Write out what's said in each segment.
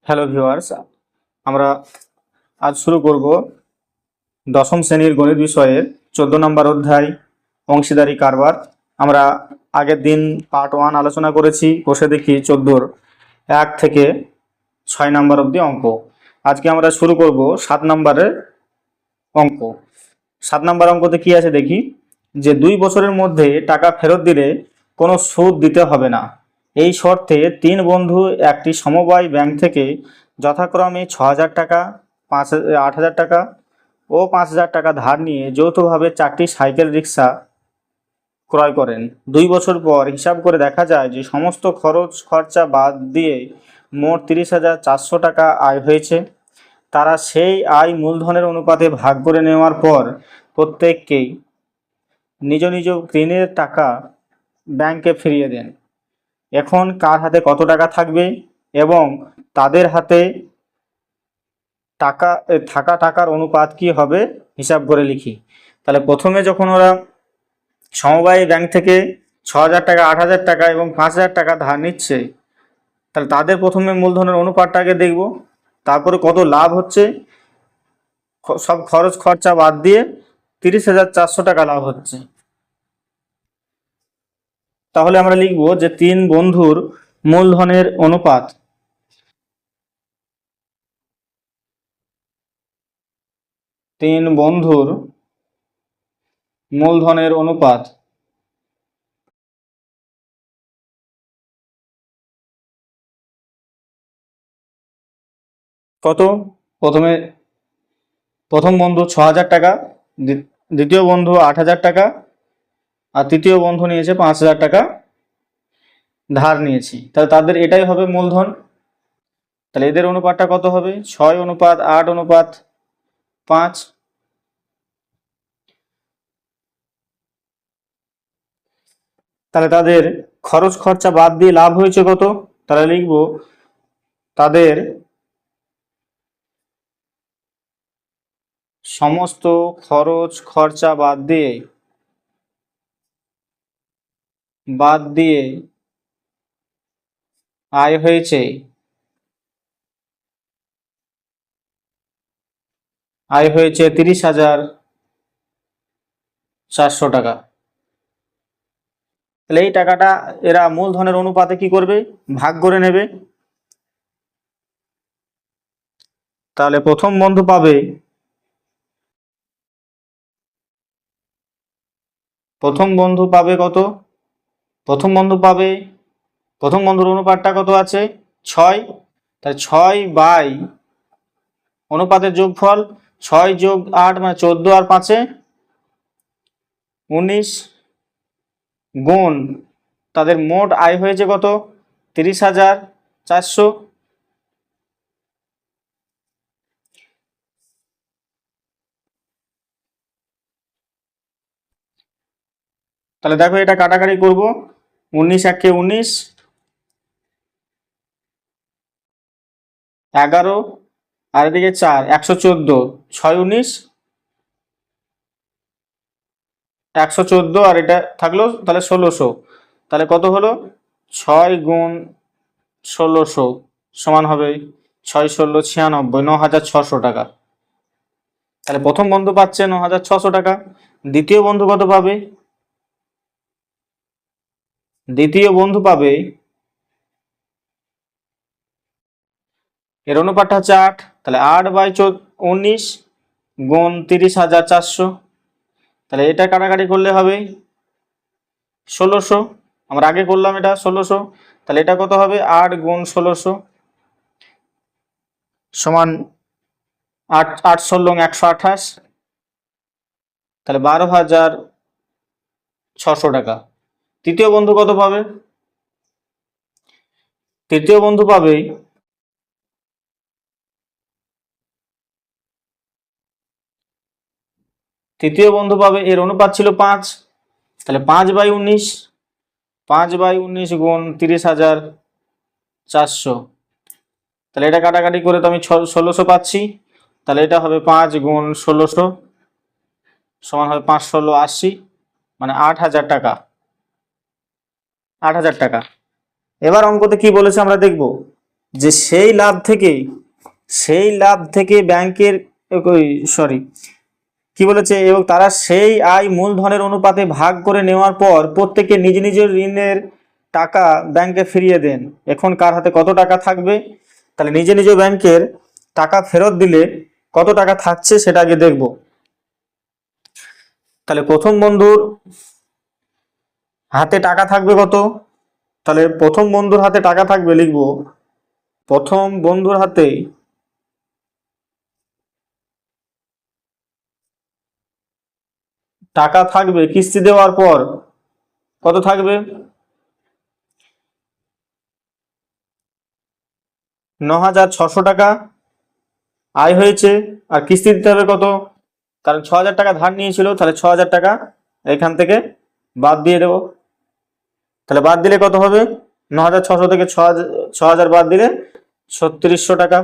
Hello viewers, আমরা আজ শুরু করব দশম শ্রেণীর গণিত বিষয়ের 14 নম্বর অধ্যায় অংশীদারি কারবার। আমরা আগের দিন পার্ট 1 আলোচনা করেছি, বসে দেখি 14 1 থেকে 6 নম্বর অবধি অঙ্ক। আজকে আমরা শুরু করব 7 নম্বরের অঙ্ক। 7 নম্বর অঙ্কতে কি আছে দেখি, যে 2 বছরের মধ্যে টাকা ফেরত দিলে কোনো সুদ দিতে হবে না। এই শর্তে 3 বন্ধু একটি সমবায় ব্যাংক থেকে যথাক্রমে 6,000 টাকা, 8,000 টাকা ও 5,000 টাকা ধার নিয়ে যৌথভাবে 4টি সাইকেল রিক্সা ক্রয় করেন। 2 বছর পর হিসাব করে দেখা যায় যে সমস্ত খরচ খরচা বাদ দিয়ে মোট 30,400 টাকা আয় হয়েছে। তারা সেই আয় মূলধনের অনুপাতে ভাগ করে নেওয়ার পর প্রত্যেককেই নিজ নিজ ঋণের টাকা ব্যাংকে ফিরিয়ে দেন। এখন কার হাতে কত টাকা থাকবে এবং তাদের হাতে টাকার অনুপাত কি হবে হিসাব করে লিখি। তাহলে প্রথমে যখন ওরা সমবায় ব্যাংক থেকে 6,000 টাকা, 8,000 টাকা এবং 5,000 টাকা ধার নিচ্ছে, তাহলে তাদের প্রথমে মূলধনের অনুপাতটাকে দেখব, তারপরে কত লাভ হচ্ছে, সব খরচ খরচা বাদ দিয়ে 30,400 টাকা লাভ হচ্ছে। তাহলে আমরা লিখব যে 3 বন্ধুর মূলধনের অনুপাত, তিন বন্ধুর মূলধনের অনুপাত কত। প্রথম বন্ধু 6,000 টাকা, দ্বিতীয় বন্ধু 8,000 টাকা, আর তৃতীয় বন্ধু নিয়েছে 5,000 টাকা ধার নিয়েছি। তাহলে তাদের এটাই হবে মূলধন। তাহলে এদের অনুপাতটা কত হবে? 6:8:5। তাহলে তাদের খরচ খরচা বাদ দিয়ে লাভ হয়েছে কত? তাহলে লিখব তাদের সমস্ত খরচ খরচা বাদ দিয়ে আয় হয়েছে 30,400 টাকা। তাহলে এই টাকাটা এরা মূলধনের অনুপাতে কি করবে? ভাগ করে নেবে। তাহলে প্রথম বন্ধু পাবে কত? প্রথম বন্ধুর অনুপাতটা কত আছে? 6। তাহলে 6 অনুপাতের যোগফল 6 যোগ 8 মানে 14, আর 5 19 গুণ তাদের মোট আয় হয়েছে কত? 30,400। তাহলে দেখো, এটা কাটাকাটি করব। 19 একে 19, 11 আর এদিকে 4, 114, 6 19, 114 আর এটা থাকলো, তাহলে 1600। তাহলে কত হলো? 6 গুণ 1600 সমান হবে 6 × 16 = 96, 9,600 টাকা। তাহলে প্রথম বন্ধু পাচ্ছে 9,600 টাকা। দ্বিতীয় বন্ধু কত পাবে? দ্বিতীয় বন্ধু পাবে, এর অনুপাতটা হচ্ছে 8, তাহলে 8/19 গুণ 30,400। তাহলে এটা কাটাকাটি করলে হবে 1600। আমরা আগে করলাম এটা 1600। তাহলে এটা কত হবে? 8 গুণ 1600 সমান 8, 8 × 128, তাহলে 12,600 টাকা। তৃতীয় বন্ধু কত পাবে? তৃতীয় বন্ধু পাবে এর অনুপাত ছিল 5, তাহলে 5/19, 5/19 গুণ 30,400। তাহলে এটা কাটাকাটি করে তো আমি 1600 পাচ্ছি। তাহলে এটা হবে 5 গুণ 1600 সমান হবে 5×16 = 80, মানে 8,000 টাকা। 8,000 টাকা। এবার অঙ্কতে কি বলেছে আমরা দেখব। যে সেই লাভ থেকে ব্যাংকের সরি কি বলেছে, এবং তারা সেই আয় মূলধনের অনুপাতে ভাগ করে নেওয়ার পর প্রত্যেকে নিজ নিজের ঋণের টাকা ব্যাংকে ফিরিয়ে দেন। এখন কার হাতে কত টাকা থাকবে? তাহলে নিজে নিজে ব্যাংকের টাকা ফেরত দিলে কত টাকা থাকছে সেটা আগে দেখব। তাহলে প্রথম বন্ধুর হাতে টাকা থাকবে কত? তাহলে প্রথম বন্ধুর হাতে টাকা থাকবে, লিখবো প্রথম বন্ধুর হাতে টাকা থাকবে কিস্তি দেওয়ার পর কত থাকবে? 9,600 টাকা আয় হয়েছে। আর কিস্তি দিতে হবে কত? কারণ 6,000 টাকা ধার নিয়েছিল, তাহলে 6,000 টাকা এখান থেকে বাদ দিয়ে দেবো। তাহলে বাদ দিলে কত হবে? 9,600 থেকে 6,000 বাদ দিলে 3,600 টাকা।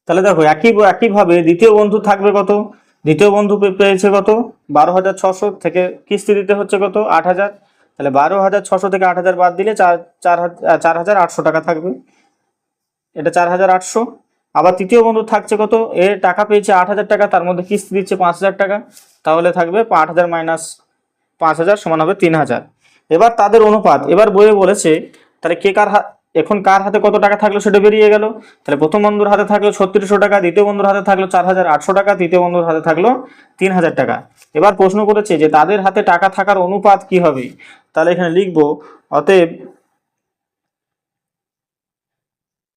তাহলে দেখো একইভাবে দ্বিতীয় বন্ধু থাকবে কত? দ্বিতীয় বন্ধু পেয়েছে কত? 12,600 থেকে কিস্তি দিতে হচ্ছে কত? 8,000। তাহলে 12,600 থেকে 8,000 বাদ দিলে 4,800 টাকা থাকবে। এটা 4,800। আবার তৃতীয় বন্ধু থাকছে কত? এ টাকা পেয়েছে 8,000 টাকা, তার মধ্যে কিস্তি দিচ্ছে 5,000 টাকা। তাহলে থাকবে 8,000 মাইনাস 5,000 সমান হবে 3,000। এবার তাদের অনুপাত, এবার বইয়ে বলেছে তাহলে এখন কার হাতে কত টাকা থাকলো সেটা বেরিয়ে গেল। তাহলে প্রথম বন্ধুর হাতে থাকলো 3,600 টাকা, দ্বিতীয় বন্ধুর হাতে থাকলো 4,800 টাকা, তৃতীয় বন্ধুর হাতে থাকলো 3,000 টাকা। এবার প্রশ্ন করেছে যে তাদের হাতে টাকা থাকার অনুপাত কি হবে। তাহলে এখানে লিখবো অতএব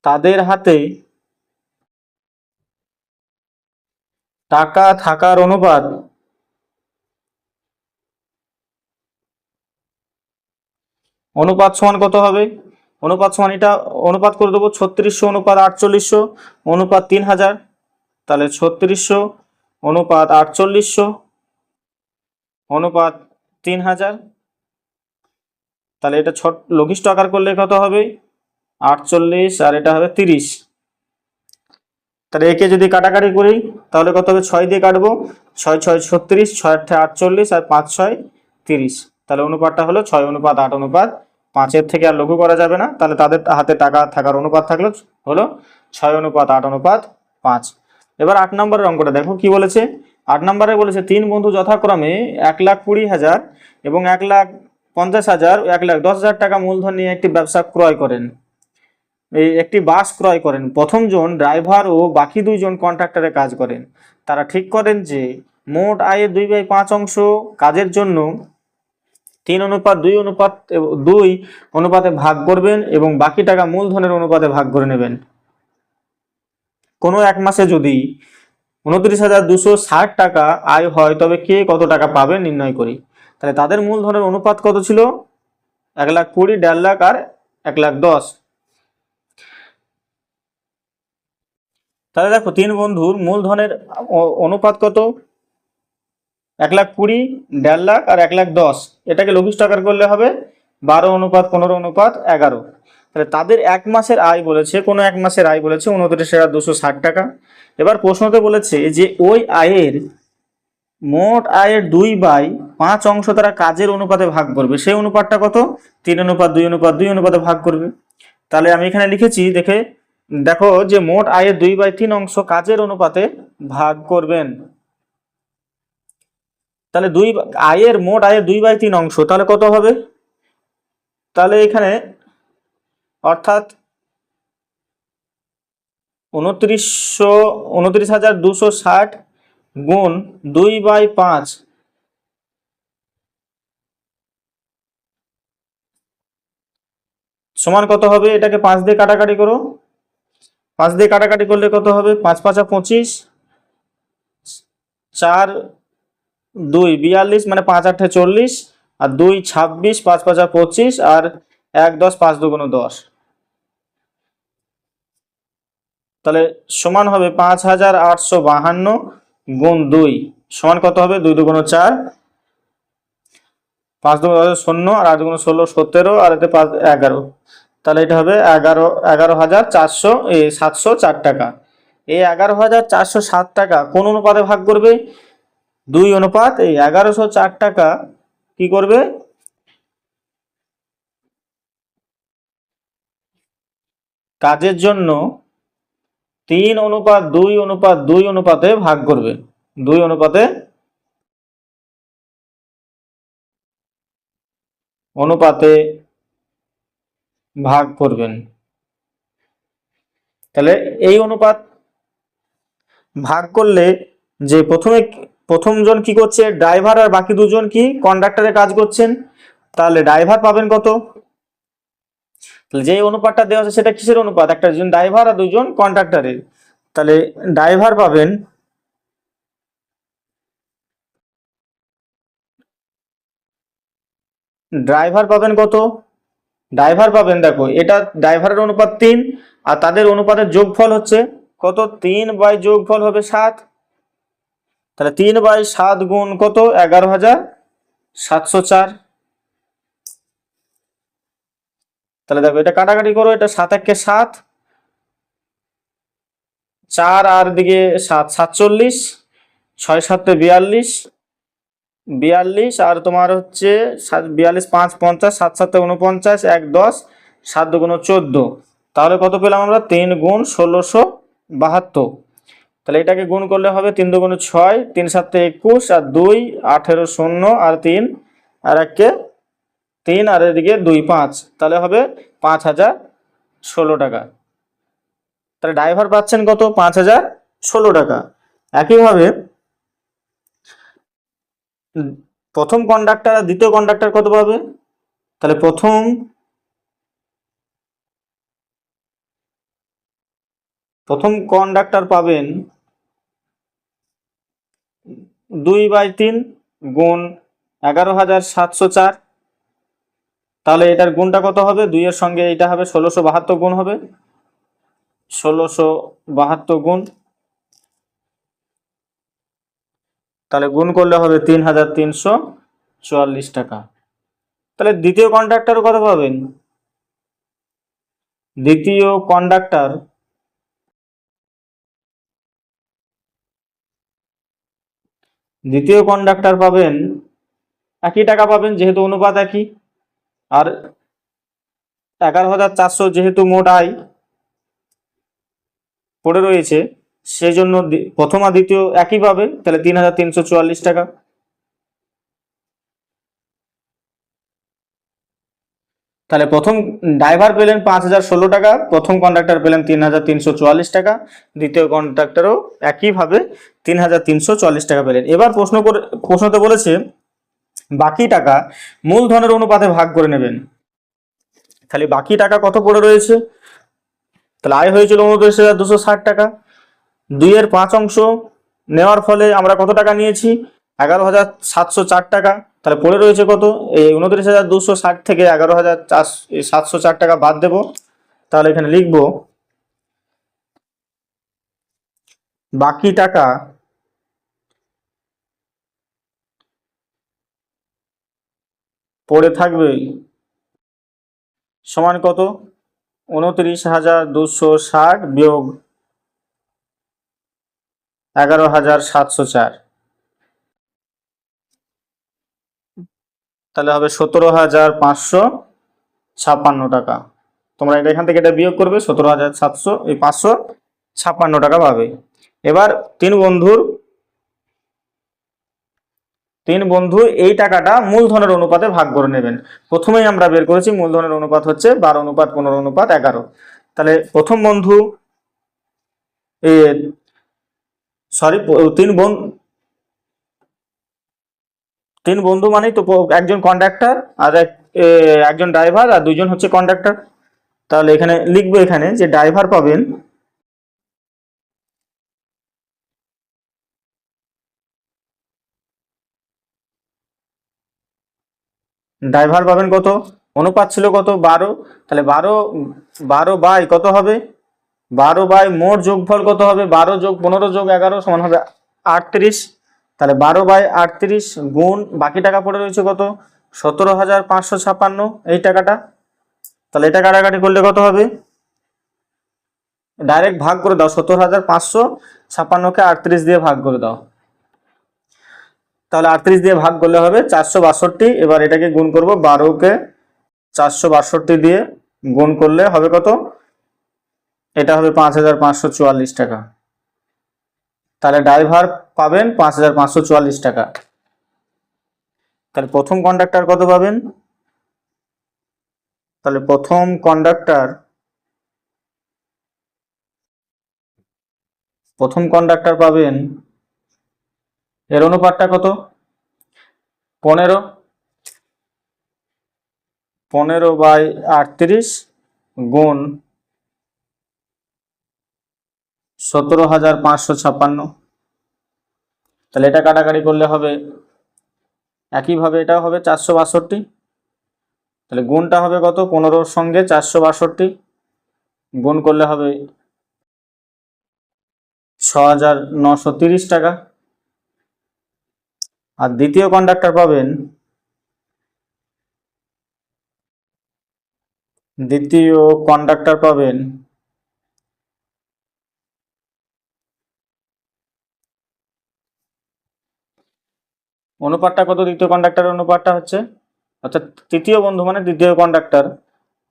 তাদের হাতে টাকা থাকার অনুপাত সমান কত হবে? অনুপাত সমান এটা অনুপাত করে দেবো 3600 অনুপাত 4800 অনুপাত 3,000। তাহলে 3600 অনুপাত 4800 অনুপাত 3,000। তাহলে এটা লঘিষ্ঠ আকার করলে কত হবে? 48 আর এটা হবে 30। তাহলে একে যদি কাটাকাটি করি তাহলে কত হবে? 6 দিয়ে কাটবো, 6 6 36, 6 8 48 আর 5 6 30। তাহলে অনুপাতটা হলো 6:8 অনুপাত 5-এর থেকে আর লঘু করা যাবে না। তাহলে তাদের হাতে টাকা থাকার অনুপাত থাকলো হলো 6:8 অনুপাত 5। এবার 8 নম্বরের অঙ্কটা দেখো কি বলেছে। 8 নম্বরে বলেছে 3 বন্ধু যথাক্রমে 1,20,000 এবং 1,50,000 ও 1,10,000 টাকা মূলধন নিয়ে একটি ব্যবসা ক্রয় করেন। একটি বাস ক্রয় করেন। প্রথম জন ড্রাইভার ও বাকি 2 জন কন্ট্রাক্টরে কাজ করেন। তারা ঠিক করেন যে মোট আয়ের 2/5 অংশ কাজের জন্য 3:2 অনুপাতে ভাগ করবেন এবং বাকি টাকা মূলধনের অনুপাতে ভাগ করে নেবেন। কোনো এক মাসে যদি 29,260 টাকা আয় হয় তবে কে কত টাকা পাবে নির্ণয় করি। তাহলে তাদের মূলধনের অনুপাত কত ছিল? 1,20,000, 1.5 লাখ আর 1,10,000। তাহলে দেখো 3 বন্ধুর মূলধনের অনুপাত কত? 1,20,000, 1.5 লাখ আর 1,10,000। এটাকে লঘিষ্ঠ আকার করলে হবে 12:15:11। তাহলে তাদের এক মাসের আয় বলেছে, কোনো এক মাসের আয় বলেছে 29,260 টাকা। এবার প্রশ্নতে বলেছে যে ওই আয়ের মোট আয়ের 2/5 অংশ তারা কাজের অনুপাতে ভাগ করবে। সেই অনুপাতটা কত? 3:2 অনুপাতে ভাগ করবে। তাহলে আমি এখানে লিখেছি, দেখো যে মোট আয়ের 2/3 অংশ কাজের অনুপাতে ভাগ করবেন। তাহলে মোট আয়ের 2/3 অংশ তাহলে কত হবে? তাহলে এখানে অর্থাৎ 29,260 গুণ 2/5 সমান কত হবে? এটাকে 5 দিয়ে কাটাকাটি করো। 5 দিয়ে কাটাকাটি করলে কত হবে? 5 5 25, 4 2 42, মানে 5 8 40 আর 2 26, 5 5 25 আর 1 10, 5 2 10। তাহলে সমান হবে 5,852 গুণ 2 সমান কত হবে? 2 2 4, 5 2 শূন্য আর 8 2 16, 17 আর এতে 5 11। তাহলে এটা হবে 11,704 টাকা। এই 11,407 টাকা কোন অনুপাতে ভাগ করবে? 2 অনুপাত এই 1,104 টাকা কি করবে? কাজের জন্য 3:2:2 অনুপাতে ভাগ করবে, 2 অনুপাতে ভাগ করবেন। তাহলে এই অনুপাত ভাগ করলে যে প্রথমজন কি করছে, ড্রাইভার, আর বাকি দুজন কি কন্ডাক্টরে কাজ করছেন, তাহলে ড্রাইভার পাবেন কত? তাহলে যে অনুপাতটা দেওয়া আছে সেটা কিসের অনুপাত? একটা জন ড্রাইভার আর দুজন কন্ডাক্টরের। তাহলে ড্রাইভার পাবেন কত? ড্রাইভার পাবেন, দেখো এটা ড্রাইভারের অনুপাত 3, আর তাদের অনুপাতের যোগফল হচ্ছে কত? 3 যোগফল হবে 7। তাহলে 3/7 গুণ কত? 11,704। তাহলে দেখো এটা কাটাকাটি করো, এটা 7 × 7, 4 আর দিকে 7, 47, 6 7 42, 42 আর তোমার হচ্ছে 42, 5 50, 7 7 49, 1 10, 7 2 14। তাহলে কত পেলাম আমরা? 3 গুণ 1672। তাহলে এটাকে গুণ করলে হবে 3 2 6, 3 7 21, আর 2 18 0, আর 3 আর 1 3, আর এদিকে 2 5। তাহলে হবে 5,016 টাকা। তাহলে ড্রাইভার পাচ্ছেন কত? 5,016 টাকা। একইভাবে প্রথম কন্ডাক্টর আর দ্বিতীয় কন্ডাক্টর কত পাবে? তাহলে প্রথম কন্ডাক্টর পাবেন 2/3 গুণ 11,704। তাহলে এটার গুণটা কত হবে? 2 এর সঙ্গে এটা হবে 1672 গুণ হবে, 1672 গুণ। তাহলে গুণ করলে হবে 3,344 টাকা। তাহলে দ্বিতীয় কন্ডাক্টর কত পাবেন? দ্বিতীয় কন্ডাক্টর পাবেন একই টাকা পাবেন, যেহেতু অনুপাত একই। আর 11,400 যেহেতু মোট আয় পড়ে রয়েছে, সেই জন্য প্রথম আর দ্বিতীয় একই পাবে। তাহলে 3,344 টাকা। তাহলে প্রথম ড্রাইভার পেলেন 5,016 টাকা, প্রথম কন্ডাক্টর পেলেন 3,344 টাকা, দ্বিতীয় কন্ডাক্টরও একইভাবে 3,344 টাকা পেলেন। এবার প্রশ্নতে বলেছে বাকি টাকা মূলধনের অনুপাতে ভাগ করে নেবেন। তাহলে বাকি টাকা কত পড়ে রয়েছে? তাহলে আয় হয়েছিল 29,260 টাকা। 2 এর 5 অংশ নেওয়ার ফলে আমরা কত টাকা নিয়েছি? 11,704 টাকা। তাহলে পড়ে রয়েছে কত? এই 29,260 থেকে 11,704 টাকা বাদ দেব। তাহলে এখানে লিখব বাকি টাকা পড়ে থাকবে সমান কত? 29,260 বিয়োগ 11,704। তাহলে হবে 17,556 টাকা। তোমরা এটা এখান থেকে এটা বিয়োগ করবে, 17,556 টাকা পাবে। এবার তিন বন্ধু এই টাকাটা মূলধনের অনুপাতে ভাগ করে নেবেন। প্রথমেই আমরা বের করেছি মূলধনের অনুপাত হচ্ছে 12:15:11। তাহলে প্রথম বন্ধু তিন বন্ধু মানেই তো একজন কন্ডাক্টর আর একজন ড্রাইভার আর দুইজন হচ্ছে কন্ডাক্টর। তাহলে এখানে লিখবো এখানে যে ড্রাইভার পাবেন কত? অনুপাত ছিল কত? 12। তাহলে 12 কত হবে? 12 মোট যোগফল কত হবে? 12 যোগ 15 যোগ 11 সমান হবে 38। তাহলে 12/38 গুণ বাকি টাকা পড়ে রয়েছে কত? 17,556 এই টাকাটা। তাহলে এটা কাটাকাটি করলে কত হবে? ডাইরেক্ট ভাগ করে দাও, 17,556কে 38 দিয়ে ভাগ করে দাও। তাহলে 38 দিয়ে ভাগ করলে হবে 462। এবার এটাকে গুণ করব, 12কে 462 দিয়ে গুণ করলে হবে কত? এটা হবে 5,544 টাকা। তাহলে ড্রাইভার পাবেন 5,544 টাকা। তাহলে প্রথম কন্ডাক্টর কত পাবেন? তাহলে প্রথম কন্ডাক্টর পাবেন, এর অনুপাতটা কত? 15 15/38 গুণ 17,556। তাহলে এটা কাটাকাটি করলে হবে, একইভাবে এটাও হবে 462। তাহলে গুণটা হবে কত? 15-র সঙ্গে 462 গুণ করলে হবে 6,930 টাকা। আর দ্বিতীয় কন্ডাক্টর পাবেন, অনুপাতটা কত? দ্বিতীয় কন্ডাক্টরের অনুপাতটা হচ্ছে, অর্থাৎ তৃতীয় বন্ধু মানে দ্বিতীয় কন্ডাক্টর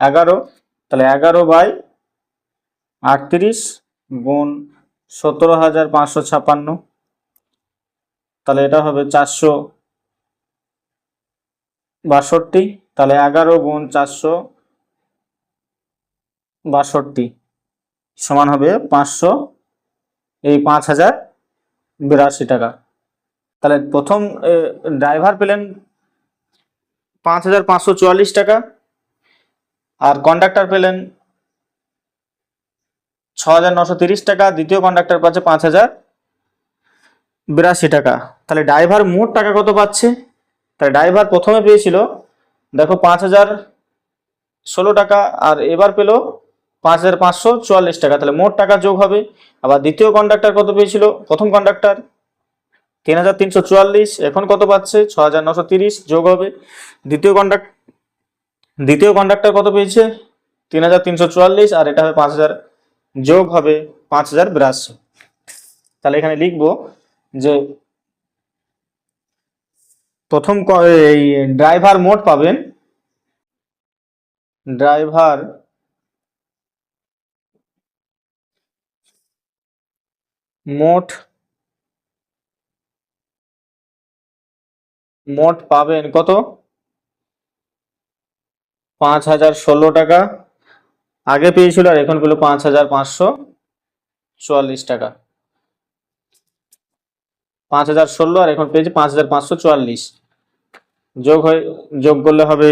11। তাহলে 11/38 গুণ 17,556। তাহলে এটা হবে 462। তাহলে 11 গুণ 462 সমান হবে 5,082 টাকা। তাহলে প্রথম ড্রাইভার পেলেন 5,544 টাকা, আর কন্ডাক্টর পেলেন 6,930 টাকা, দ্বিতীয় কন্ডাক্টর পাচ্ছে 5,082 টাকা। তাহলে ড্রাইভার মোট টাকা কত পাচ্ছে? তাহলে ড্রাইভার প্রথমে পেয়েছিল দেখো 5,016 টাকা, আর এবার পেল 5,544 টাকা। তাহলে মোট টাকা যোগ হবে। আবার দ্বিতীয় কন্ডাক্টর কত পেয়েছিল? প্রথম কন্ডাক্টর 3,344, এখন কত পাচ্ছে? 6,930 যোগ হবে। দ্বিতীয় কন্ডাক্টর কত পেয়েছে? 3,344, আর এটা হবে 5,000 যোগ হবে 5,082। তাহলে এখানে লিখবো যে প্রথম এই ড্রাইভার মোট পাবেন, ড্রাইভার মোট পাবেন কত? 5,016 টাকা আগে পেয়েছিল, আর এখন পেল 5,544 টাকা। 5,016 আর এখন পেয়েছে 5,544, যোগ করলে হবে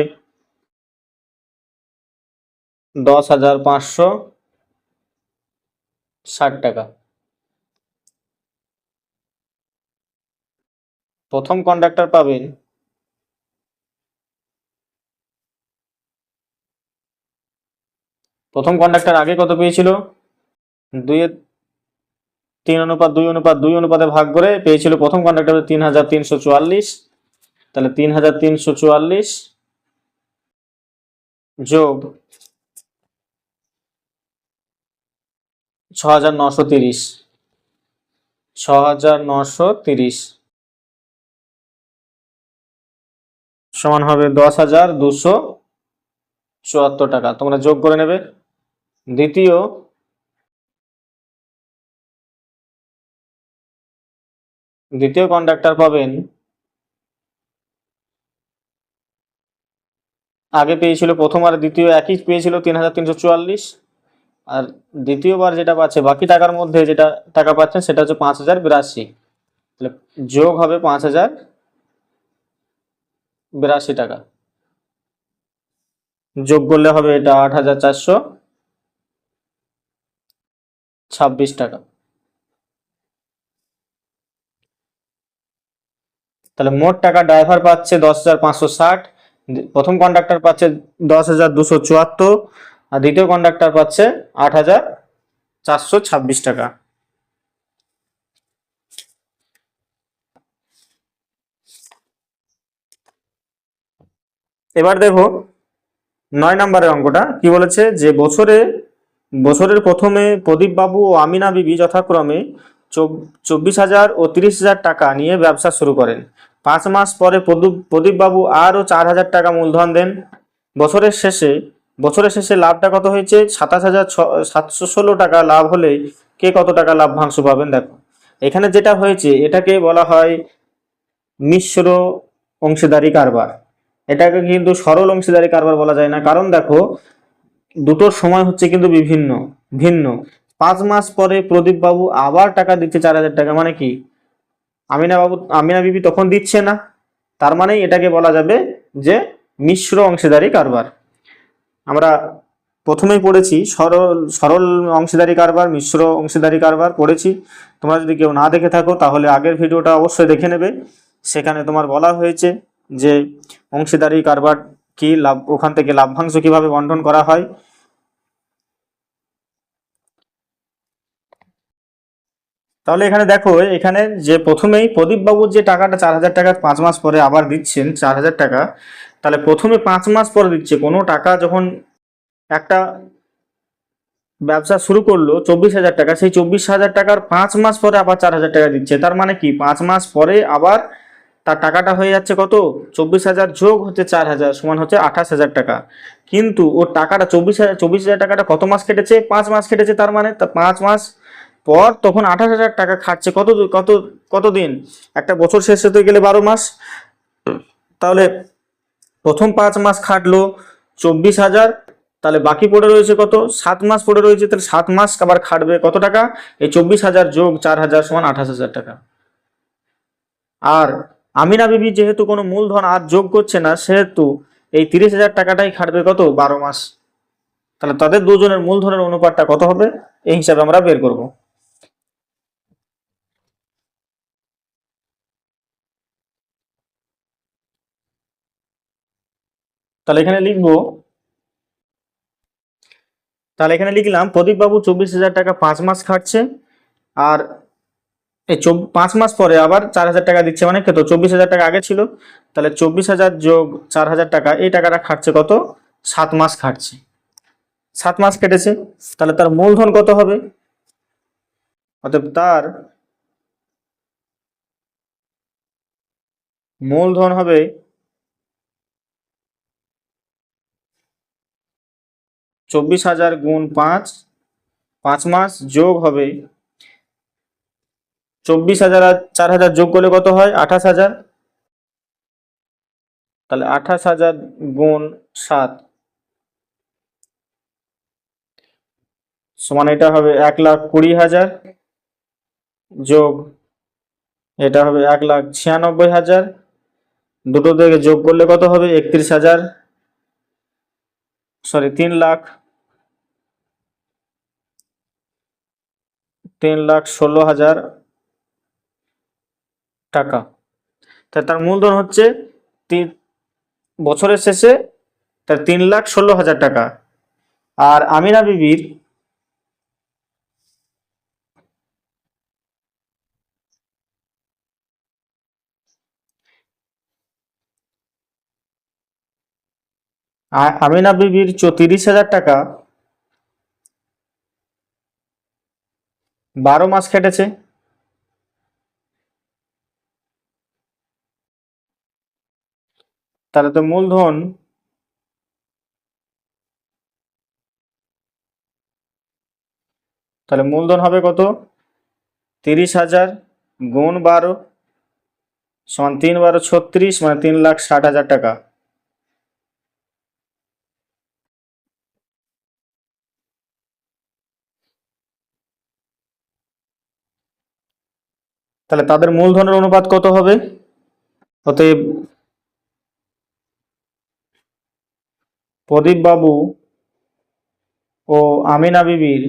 10,560 টাকা। প্রথম কন্ডাক্টর পাবেন আগে কত পেয়েছিল? 3:3 অনুপাতে ভাগ করে পেয়েছিল প্রথম কন্ডাক্টর 3,344। তাহলে 3,344 যোগ 6,930 সমান হবে 10,274 টাকা। তোমরা যোগ করে নেবে। দ্বিতীয় কন্ডাক্টর পাবেন, আগে পেয়েছিল প্রথম আর দ্বিতীয় একই পেয়েছিল 3,344, আর দ্বিতীয়বার যেটা পাচ্ছে বাকি টাকার মধ্যে যেটা টাকা পাচ্ছেন সেটা হচ্ছে 5,082। তাহলে যোগ হবে 5,082 টাকা। যোগ করলে হবে এটা 8,426 টাকা। তাহলে মোট টাকা ড্রাইভার পাচ্ছে 10,560, প্রথম কন্ডাক্টর পাচ্ছে 10,274, আর দ্বিতীয় কন্ডাক্টর পাচ্ছে 8,426 টাকা। এবার দেখো 9 নম্বরের অঙ্কটা কি বলেছে, যে বছরের প্রথমে প্রদীপ বাবু ও আমিনা বিবি যথাক্রমে 24,000 ও 30,000 টাকা নিয়ে ব্যবসা শুরু করেন। 5 মাস পরে প্রদীপ বাবু আরও 4,000 টাকা মূলধন দেন। বছরের শেষে বছরের শেষে লাভটা কত হয়েছে? 27,716 টাকা লাভ হলে কে কত টাকা লাভ্যাংশ পাবেন? দেখো এখানে যেটা হয়েছে এটাকে বলা হয় মিশ্র অংশীদারি কারবার। এটাকে কিন্তু সরল অংশীদারি কারবার বলা যায় না, কারণ দেখো দুটোর সময় হচ্ছে কিন্তু বিভিন্ন ভিন্ন। 5 মাস পরে প্রদীপ বাবু আবার টাকা দিচ্ছে 4,000 টাকা, মানে কি আমিনা বিবি তখন দিচ্ছে না, তার মানে এটাকে বলা যাবে যে মিশ্র অংশীদারি কারবার। আমরা প্রথমেই পড়েছি সরল সরল অংশীদারি কারবার, মিশ্র অংশীদারি কারবার পড়েছি। তোমরা যদি কেউ না দেখে থাকো তাহলে আগের ভিডিওটা অবশ্যই দেখে নেবে, সেখানে তোমার বলা হয়েছে যে অংশীদারি কারবার কি, লাভ ওখান থেকে লাভ্যাংশ কিভাবে বন্টন করা হয়। তাহলে এখানে দেখো, এখানে যে প্রথমেই প্রদীপ বাবুর যে টাকাটা 4,000 টাকা 5 মাস পরে আবার দিচ্ছেন 4,000 টাকা, তাহলে প্রথমে 5 মাস পরে দিচ্ছে কোনো টাকা। যখন একটা ব্যবসা শুরু করলো 24,000 টাকা, সেই 24,000 টাকার 5 মাস পরে আবার 4,000 টাকা দিচ্ছে, তার মানে কি 5 মাস পরে আবার তার টাকাটা হয়ে যাচ্ছে কত? 24,000 যোগ হচ্ছে 4,000 সমান হচ্ছে 28,000 টাকা। কিন্তু ওর টাকাটা 24,000 টাকাটা কত মাস কেটেছে? 5 মাস কেটেছে, তার মানে 5 মাস পর তখন 28,000 টাকা খাটছে কত কত কতদিন? একটা বছর শেষ হতে গেলে 12 মাস। তাহলে প্রথম 5 মাস খাটলো 24,000, তাহলে বাকি পড়ে রয়েছে কত? 7 মাস পড়ে রয়েছে, তাহলে 7 মাস আবার খাটবে কত টাকা? এই 24,000 যোগ 4,000 সমান 28,000 টাকা। আর আমিনা বিবি যেহেতু কোনো মূলধন আর যোগ করছে না, সেহেতু এই 30,000 টাকাটাই খাটবে কত? 12 মাস। তাহলে তাদের দুজনের মূলধনের অনুপাতটা কত হবে? এই হিসাবে আমরা বের করব। তাহলে এখানে লিখবো, তাহলে এখানে লিখলাম প্রদীপ বাবু 24,000 টাকা 5 মাস খাটছে, আর এই 5 মাস পরে আবার 4,000 টাকা দিচ্ছে, মানে কত? 24,000 টাকা আগে ছিল, তাহলে 24,000 যোগ 4,000 টাকা, এই টাকাটা খাটছে কত? 7 মাস খাটছে। 7 মাস কেটেছে, তাহলে তার মূলধন কত হবে? অতএব তার মূলধন হবে 24,000 গুণ 5, 5 মাস যোগ হবে 24,000 আর 4,000 যোগ করলে কত হয়? 28,000। তাহলে 28,000 গুণ 7 সমান এটা হবে 1,20,000 যোগ এটা হবে 1,96,000। দুটো থেকে যোগ করলে কত হবে? 31,000, সরি 3,00,000, 3,16,000 টাকা। তার মূলধন হচ্ছে বছরের শেষে তার 3,16,000 টাকা। আর আমিনা বিবির আমিনা বিবির 30,000 টাকা 12 মাস খেটেছে, তাহলে তো মূলধন হবে কত? 30,000 গুণ 12 সমান 3 × 12 = 36, মানে 3,60,000 টাকা। তাহলে তাদের মূলধনের অনুপাত কত হবে? অতএব প্রদীপ বাবু ও আমিনা বিবির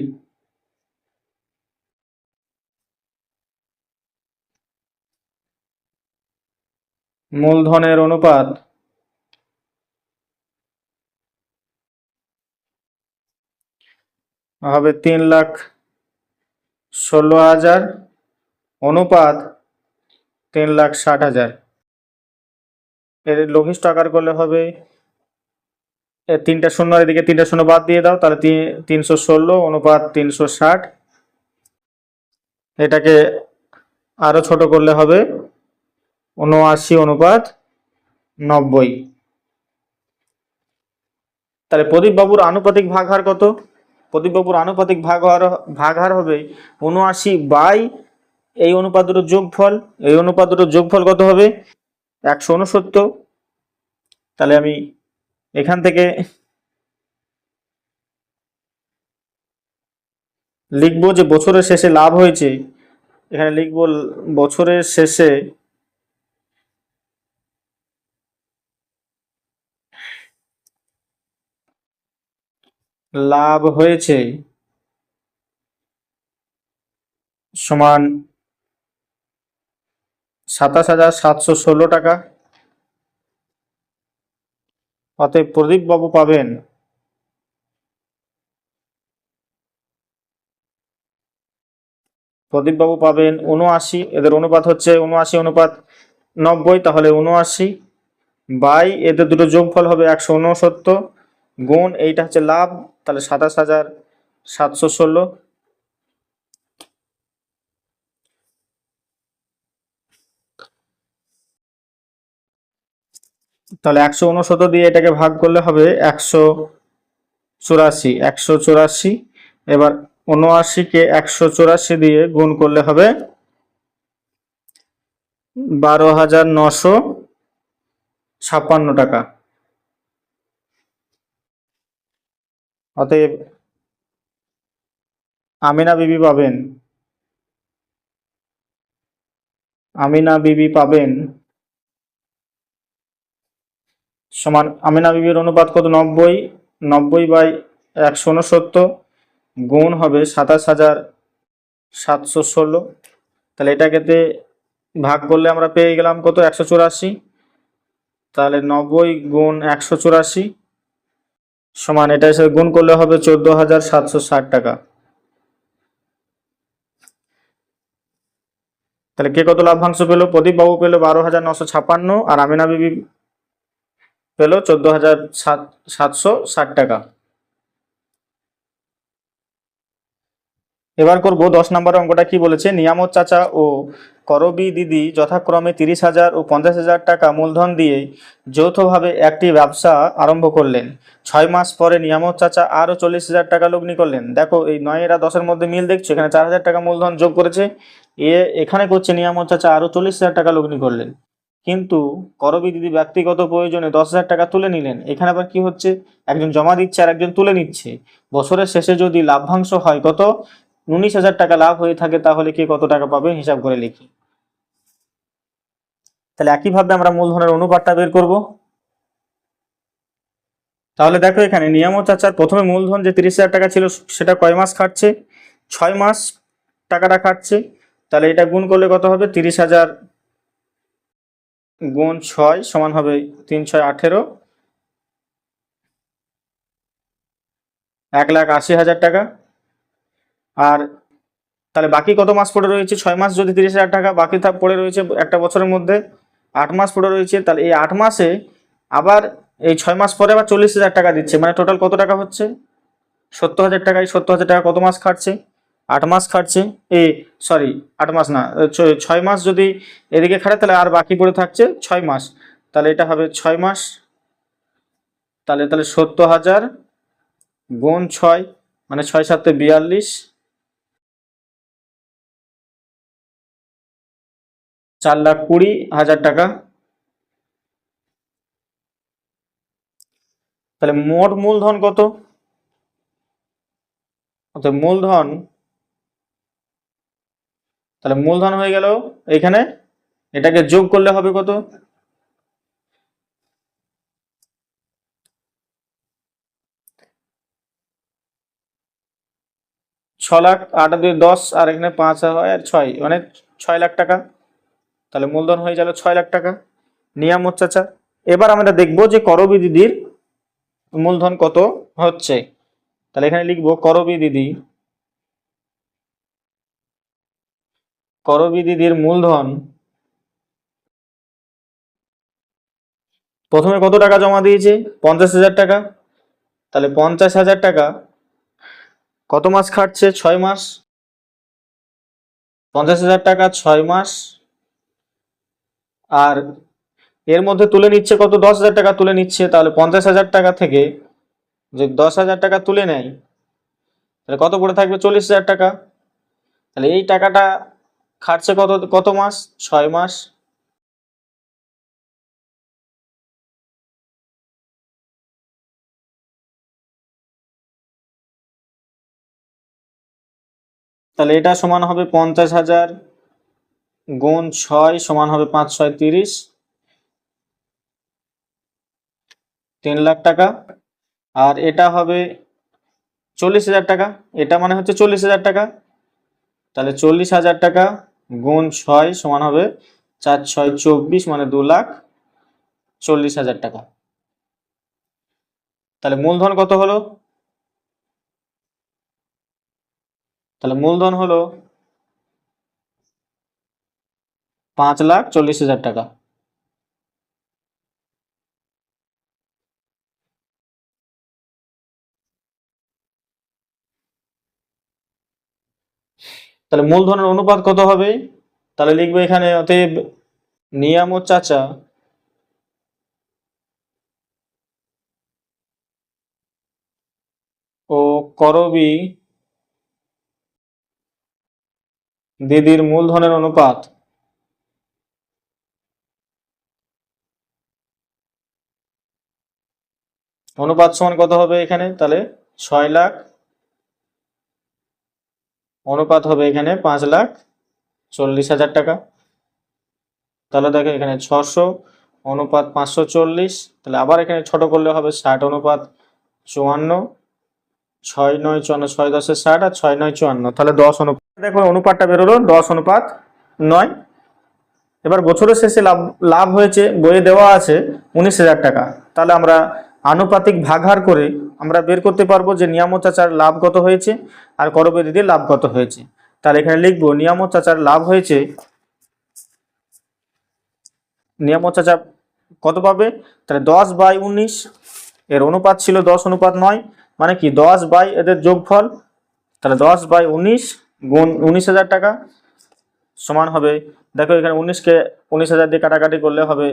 মূলধনের অনুপাত হবে 3,16,000 অনুপাত 3,60,000। এর লঘিষ্ঠ আকার করলে হবে, তিনটা শূন্য এদিকে, তিনটা শূন্য বাদ দিয়ে দাও, তাহলে 316 অনুপাত 360। এটাকে আরো ছোট করলে হবে 79 অনুপাত 90। তাহলে প্রদীপ বাবুর আনুপাতিক ভাগহার কত? প্রদীপ বাবুর আনুপাতিক ভাগহার হবে ৭৯ বাই এই অনুপাত দুটোর যোগফল। এই অনুপাত দুটোর যোগফল কত হবে? ১৬৯। তাহলে আমি এখান থেকে লিখবো যে বছরের শেষে লাভ হয়েছে, এখানে লিখবো বছরের শেষে লাভ হয়েছে সমান ২৭,৭১৬ টাকা। অতএব প্রদীপ বাবু পাবেন প্রদীপ বাবু পাবেন ৭৯, এদের অনুপাত হচ্ছে ৭৯:৯০, তাহলে ৭৯ বাই এদের দুটো যোগফল হবে ১৬৯ গুণ এইটা হচ্ছে লাভ, তাহলে ২৭,৭১৬। তাহলে ১৬৯ দিয়ে এটাকে ভাগ করলে হবে ১৮৪। এবার ৭৯-কে ১৮৪ দিয়ে গুণ করলে হবে ১২,৯৫৬ টাকা। অতএব আমিনা বিবি পাবেন সমান, আমিনা বিবির অনুপাত কত? ৯০, ৯০/১৬৯ গুণ হবে ২৭,৭১৬। তাহলে এটাকে ভাগ করলে আমরা পেয়ে গেলাম কত? ১৮৪। তাহলে ৯০ গুণ ১৮৪ সমান, এটা হিসেবে গুণ করলে হবে ১৪,৭৬০ টাকা। তাহলে কে কত লাভ্যাংশ পেল? প্রদীপ বাবু পেল ১২,৯৫৬ আর আমিনা বিবি পেল ১৪,৭৬০ টাকা। এবার করব ১০ নম্বরের অঙ্কটা। কি বলেছে? নিয়ামত চাচা ও করবী দিদি যথাক্রমে ৩০,০০০ ও ৫০,০০০ টাকা মূলধন দিয়ে যৌথভাবে একটি ব্যবসা আরম্ভ করলেন। ৬ মাস পরে নিয়ামত চাচা আরও ৪০,০০০ টাকা লগ্নি করলেন। দেখো এই ৯ আর ১০-এর মধ্যে মিল দেখছো, এখানে ৪,০০০ টাকা মূলধন যোগ করেছে, এখানে করছে নিয়ামত চাচা আরও ৪০,০০০ টাকা লগ্নি করলেন, কিন্তু করবী দিদি ব্যক্তিগত প্রয়োজনে ১০,০০০ টাকা তুলে নিলেন। এখানে আবার কি হচ্ছে? একজন জমা দিচ্ছে আর একজন তুলে নিচ্ছে। বছরের শেষে যদি লাভ্যাংশ হয় কত? ১৯,০০০ টাকা লাভ হয়ে থাকে, তাহলে কে কত টাকা পাবে হিসাব করে লিখি। তাহলে একইভাবে আমরা মূলধনের অনুপাতটা বের করব। তাহলে দেখো এখানে নিয়ামত চাচার প্রথমে মূলধন যে ৩০,০০০ টাকা ছিল সেটা কয় মাস খাটছে? ৬ মাস টাকাটা খাটছে। তাহলে এটা গুণ করলে কত হবে? ৩০,০০০ গুণ ৬ সমান হবে ৩×৬=১৮, ১,৮০,০০০ টাকা। আর তাহলে বাকি কত মাস পড়ে রয়েছে? ৬ মাস যদি ৩০,০০০ টাকা বাকি পড়ে রয়েছে একটা বছরের মধ্যে, ৮ মাস পড়ে রয়েছে। তাহলে এই ৮ মাসে আবার এই ৬ মাস পরে আবার ৪০,০০০ টাকা দিচ্ছে, মানে টোটাল কত টাকা হচ্ছে? ৭০,০০০ টাকা। এই ৭০,০০০ টাকা কত মাস খাটছে? ৮ মাস খাটছে। ৮ মাস না, ৬ মাস যদি এদিকে খাটে তাহলে আর বাকি পড়ে থাকছে ৬ মাস, তাহলে এটা হবে ৬ মাস। তাহলে ৭০,০০০ গুণ ৬ মানে ৬×৭=৪২, ৪,২০,০০০ টাকা। তাহলে মোট মূলধন কত? অর্থাৎ মূলধন, তাহলে মূলধন হয়ে গেল এখানে, এটাকে যোগ করলে হবে কত? ৬,০০,০০০, ৮ আর ২ ১০, আর এখানে ৫ হয় আর ৬ মানে ৬,০০,০০০ টাকা। তাহলে মূলধন হয়ে গেল ৬,০০,০০০ টাকা নিয়ামত চাচা। এবার আমরা দেখব যে করবী দিদির মূলধন কত হচ্ছে। তাহলে এখানে লিখবো করবী দিদির মূলধন প্রথমে কত টাকা জমা দিয়েছে? ৫০,০০০ টাকা। তাহলে ৫০,০০০ টাকা কত মাস খাটছে? ৬ মাস। ৫০,০০০ টাকা ৬ মাস, আর এর মধ্যে তুলে নিচ্ছে কত? ১০,০০০ টাকা তুলে নিচ্ছে। তাহলে ৫০,০০০ টাকা থেকে যদি 10,000 টাকা তুলে নেয় তাহলে কত পড়ে থাকবে? 40,000 টাকা। তাহলে এই টাকাটা খাটছে কত কত মাস? 6 মাস। তাহলে এটা সমান হবে 50,000 গুণ 6 সমান হবে 5 6 30, 3 লাখ টাকা। আর এটা হবে 40,000 টাকা, এটা মানে হচ্ছে 40,000 টাকা। তাহলে 40,000 টাকা গুণ 6 সমান হবে 4 6 24, মানে 2,40,000 টাকা। তাহলে মূলধন কত হলো? তাহলে মূলধন হলো 5,40,000 টাকা। তাহলে মূলধনের অনুপাত কত হবে? তাহলে লিখবো এখানে, অতএব নিয়ামত চাচা ও করবী দিদির মূলধনের অনুপাত সমান কত হবে এখানে? তাহলে 6 লাখ অনুপাত হবে এখানে 5,40,000 টাকা। তাহলে দেখো এখানে 600 অনুপাত 540, তাহলে আবার এখানে ছোট করলে হবে 60 অনুপাত 54, 6 9 54, 6 10 60 আর 6 9 54, তাহলে 10 অনুপাত। দেখো অনুপাতটা বেরোলো 10:9। এবার বছরের শেষে লাভ লাভ হয়েছে, বইয়ে দেওয়া আছে 19,000 টাকা। তাহলে আমরা আনুপাতিক ভাগহার করে আমরা বের করতে পারবো যে নিয়ামত চাচার লাভ কত হয়েছে আর করবী দিদির লাভ কত হয়েছে। তাহলে এখানে লিখবো নিয়ামত চাচার লাভ হয়েছে, নিয়ামত চাচা কত পাবে? তাহলে 10/19, এর অনুপাত ছিল 10:9, মানে কি 10 এদের যোগফল। তাহলে 10/19 গুণ 19,000 টাকা সমান হবে, দেখো এখানে 19কে 19,000 দিয়ে কাটাকাটি করলে হবে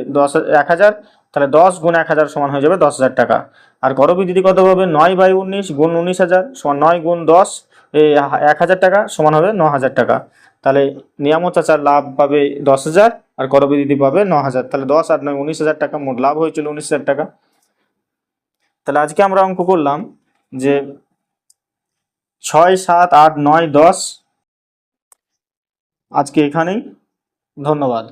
1,000, তাহলে 10 গুণ 1,000 সমান হয়ে যাবে 10,000 টাকা। আর করবী দিদি কত পাবে? 9/19 গুণ 19,000 সমান 9 গুণ 10, এই 1,000 টাকা সমান হবে 9,000 টাকা। তাহলে নিয়ামত চাচার লাভ পাবে 10,000 আর করবী দিদি পাবে 9,000। তাহলে 10 আর 9 19,000 টাকা, মোট লাভ হয়েছিল 19,000 টাকা। তাহলে আজকে আমরা অঙ্ক করলাম যে 6 7 8 9 10। আজকে এখানেই, ধন্যবাদ।